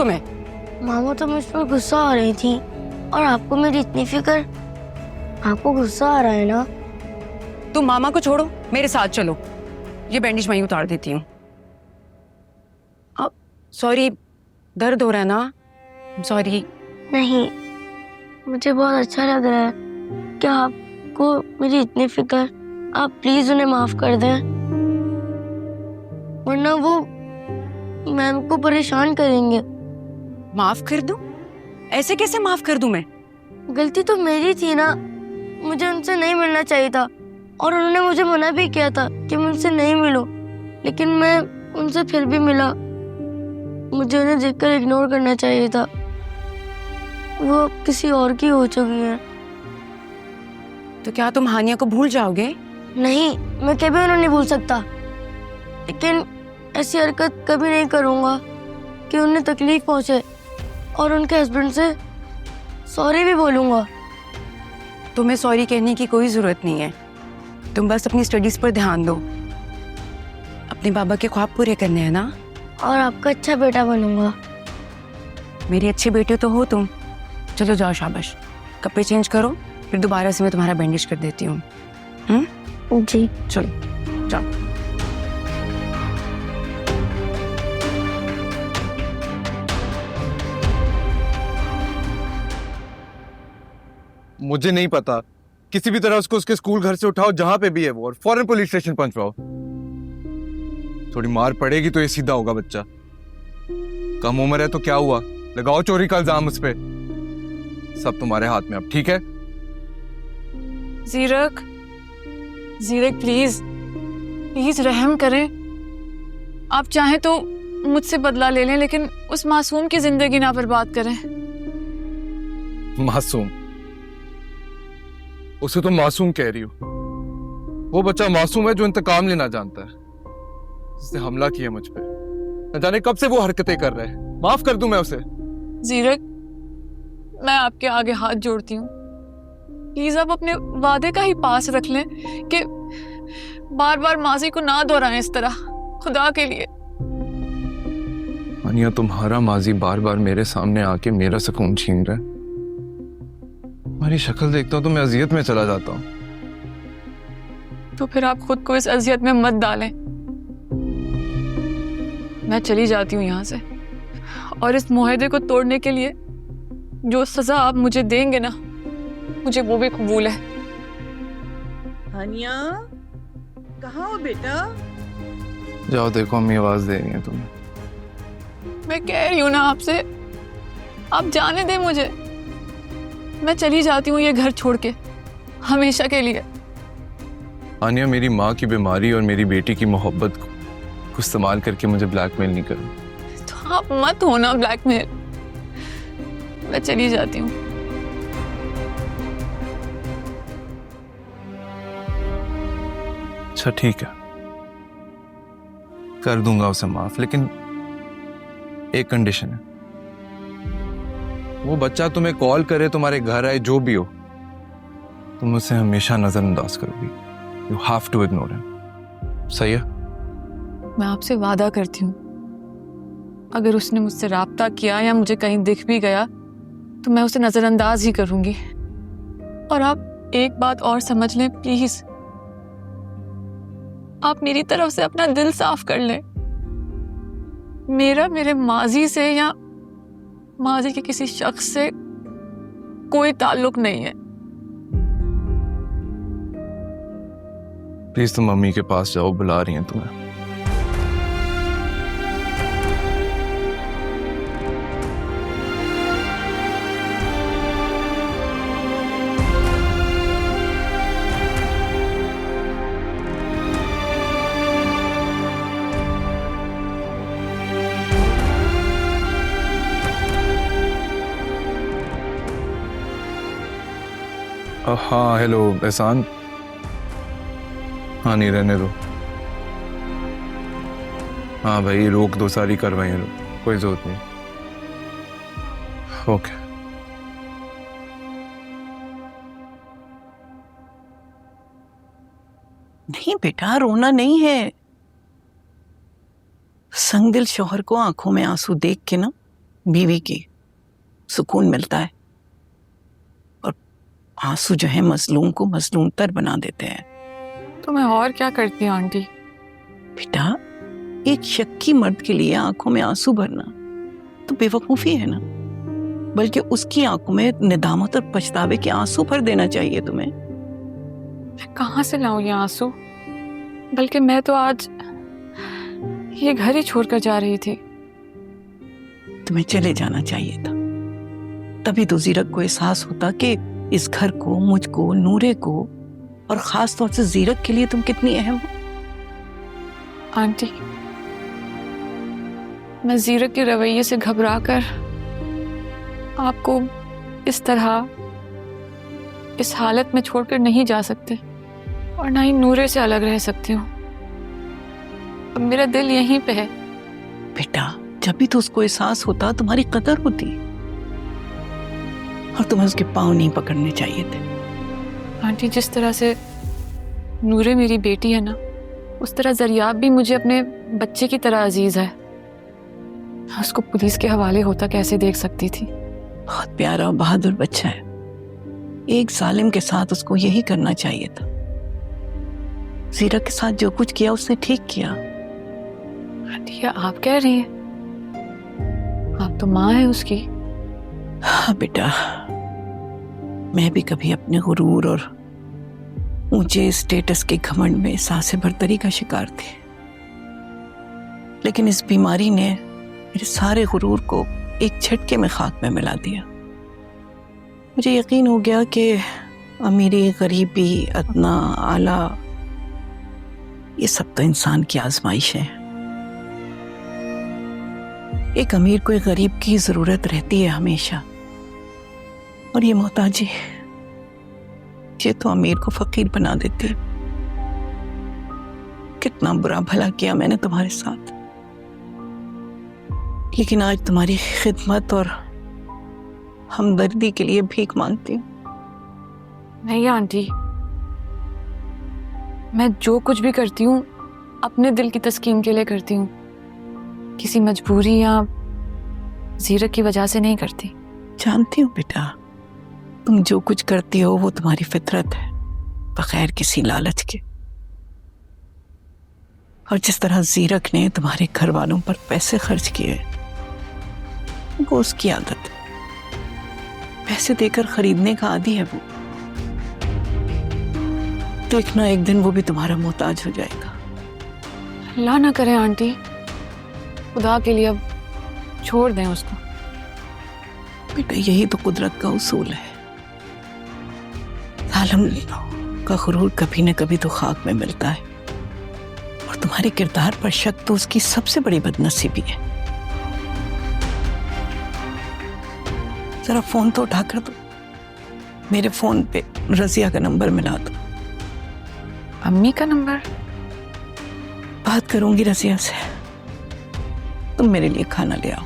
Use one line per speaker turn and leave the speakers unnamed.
इसको मैं।
मामा तो मुझ पर गुस्सा आ रही थी और आपको मेरी इतनी फिक्र। आपको गुस्सा आ रहा है ना?
तुम मामा को छोड़ो, मेरे साथ चलो। ये बैंडेज मैं ही उतार देती हूँ। अब सॉरी, दर्द हो रहा है ना? सॉरी।
नहीं, मुझे बहुत अच्छा लग रहा है कि आपको मेरी इतनी फिक्र। आप प्लीज उन्हें माफ कर दें, वरना वो मैम को परेशान करेंगे।
माफ कर दूं? ऐसे कैसे माफ कर दूं मैं?
गलती तो मेरी थी ना, मुझे उनसे नहीं मिलना चाहिए था और उन्होंने मुझे मना भी किया था कि मुझसे नहीं मिलो, लेकिन मैं उनसे फिर भी मिला। मुझे उन्हें देखकर इग्नोर करना चाहिए था। वो किसी और की हो चुकी है।
तो क्या तुम हानिया को भूल जाओगे?
नहीं, मैं कभी उन्हें नहीं भूल सकता, लेकिन ऐसी हरकत कभी नहीं करूंगा कि उन्हें तकलीफ पहुंचे, और उनके हस्बैंड से सॉरी भी बोलूंगा।
तुम्हें सॉरी कहने की कोई जरूरत नहीं है। तुम बस अपनी स्टडीज पर ध्यान दो। अपने बाबा के ख्वाब पूरे करने हैं ना?
और आपका अच्छा बेटा बनूंगा।
मेरे अच्छे बेटे तो हो तुम। चलो जाओ, शाबाश। कपड़े चेंज करो, फिर दोबारा से मैं तुम्हारा बैंडेज कर देती हूँ।
जी
चलो जाओ।
मुझे नहीं पता, किसी भी तरह उसको उसके स्कूल घर से उठाओ, जहां पे भी है वो, और फौरन पुलिस स्टेशन पहुंचवाओ। थोड़ी मार पड़ेगी तो ये सीधा होगा बच्चा। कम उम्र है तो क्या हुआ, लगाओ चोरी का इल्जाम उस पे। सब तुम्हारे हाथ में अब, ठीक है?
जीरक, जीरक प्लीज प्लीज रहम करें। आप चाहें तो मुझसे बदला ले लें, लेकिन उस मासूम की जिंदगी ना बर्बाद करें।
मासूम? उसे तो मासूम कह रही हो? वो बच्चा मासूम है जो इंतकाम लेना जानता है, जिसने हमला किया मुझ पे। न जाने कब से वो हरकतें कर रहा है। माफ कर दूं मैं उसे?
जीरक, मैं आपके आगे हाथ जोड़ती हूँ, प्लीज आप अपने वादे का ही पास रख लें कि बार बार माजी को ना दोहराएं इस तरह, खुदा के लिए।
अनिया, तुम्हारा माजी बार बार मेरे सामने आके मेरा सुकून छीन रहा है। तुम्हारी शक्ल देखता हूं तो मैं अजियत में चला जाता हूं।
तो फिर आप खुद को इस अजियत में मत डालें। मैं चली जाती हूँ यहाँ से, और इस मुआहदे को तोड़ने के लिए जो सजा आप मुझे देंगे ना, मुझे वो भी कबूल है।
हानिया, कहाँ हो बेटा?
जाओ देखो, अम्मी आवाज दे रही है तुम्हें।
मैं कह रही हूँ ना आपसे, आप जाने दें मुझे। मैं चली जाती हूँ ये घर छोड़ के, हमेशा के लिए।
आनिया, मेरी माँ की बीमारी और मेरी बेटी की मोहब्बत को इस्तेमाल करके मुझे ब्लैकमेल नहीं करो।
तो आप मत होना ब्लैकमेल। मैं चली जाती हूँ।
अच्छा ठीक है, कर दूंगा उसे माफ, लेकिन एक कंडीशन है। वो बच्चा तुम्हें कॉल करे, तुम्हारे घर आए, जो भी हो, तुम उसे हमेशा नजरअंदाज करोगी। You have to ignore him. सही है?
मैं आपसे वादा करती हूँ, अगर उसने मुझसे राब्ता किया या मुझे कहीं दिख भी गया तो मैं उसे नजरअंदाज ही करूंगी। और आप एक बात और समझ लें प्लीज, आप मेरी तरफ से अपना दिल साफ कर लें। मेरा मेरे माजी से या माजी के किसी शख्स से कोई ताल्लुक नहीं है।
प्लीज तुम मम्मी के पास जाओ, बुला रही हैं तुम्हें। हाँ हेलो एहसान। हाँ नहीं, रहने दो। हाँ भाई, रोक दो, सारी कार्रवाई रोक, कोई जरूरत नहीं। ओके।
नहीं बेटा, रोना नहीं है। संगदिल शौहर को आंखों में आंसू देख के ना बीवी की सुकून मिलता है, और आंसू जो है मजलूम को मजलूम तर बना देते हैं।
तो मैं और क्या करती हूँ आंटी?
बेटा, एक शक्की मर्द के लिए आंखों में आंसू भरना तो बेवकूफी है ना, बल्कि उसकी आंखों में निदामत और पछतावे के आंसू भर देना चाहिए तुम्हें।
मैं कहाँ से लाऊं ये आंसू? बल्कि मैं तो आज ये घर ही छोड़कर जा रही थी।
तुम्हें चले जाना चाहिए था, तभी तो जीरक को एहसास होता कि इस घर को, मुझको, नूरे को और खास तौर से जीरक के लिए तुम कितनी अहम हो।
आंटी, मैं जीरक के रवैये से घबराकर आपको इस तरह इस हालत में छोड़कर नहीं जा सकती, और ना ही नूरे से अलग रह सकती हूँ। अब मेरा दिल यहीं पे है।
बेटा, जब भी तो उसको एहसास होता तुम्हारी कदर होती, और तुम्हें उसके पाँव नहीं पकड़ने चाहिए थे।
आंटी, जिस तरह से नूरे मेरी बेटी है ना, उस तरह जरियाब भी मुझे अपने बच्चे की तरह अजीज है। उसको पुलिस के हवाले होता कैसे देख सकती थी?
बहुत प्यारा और बहादुर बच्चा है। एक जालिम के साथ उसको यही करना चाहिए था। जीरक के साथ जो कुछ किया उसने ठीक किया।
आंटी, ये आप कह रही हैं? आप तो माँ है उसकी।
हाँ बेटा, मैं भी कभी अपने गुरूर और ऊंचे स्टेटस के घमंड में सांसें बरतरी का शिकार थी, लेकिन इस बीमारी ने मेरे सारे गुरूर को एक झटके में खाक में मिला दिया। मुझे यकीन हो गया कि अमीरी, गरीबी, अदना, आला, ये सब तो इंसान की आजमाइश है। एक अमीर को एक गरीब की जरूरत रहती है हमेशा, और ये मोहताजी, ये तो अमीर को फकीर बना देती है। कितना बुरा भला किया मैंने तुम्हारे साथ, लेकिन आज तुम्हारी खिदमत और हमदर्दी के लिए भीख मांगती हूँ।
नहीं आंटी, मैं जो कुछ भी करती हूँ अपने दिल की तस्कीन के लिए करती हूँ, किसी मजबूरी या जीरक की वजह से नहीं करती।
जानती हूँ बेटा, तुम जो कुछ करती हो वो तुम्हारी फितरत है, बगैर किसी लालच के। और जिस तरह जीरक ने तुम्हारे घर वालों पर पैसे खर्च किए, वो उसकी आदत है। पैसे देकर खरीदने का आदी है वो। देखना, एक दिन वो भी तुम्हारा मोहताज हो जाएगा।
अल्लाह ना करे आंटी, खुदा के लिए अब छोड़ दें उसको।
बेटा, यही तो कुदरत का उसूल है। जालिम का गुरूर कभी न कभी तो खाक में मिलता है, और तुम्हारे किरदार पर शक तो उसकी सबसे बड़ी बदनसीबी है। जरा फोन तो उठा कर दो, मेरे फोन पे रजिया का नंबर मिला दो।
अम्मी का नंबर?
बात करूंगी रजिया से, तुम मेरे लिए खाना ले आओ।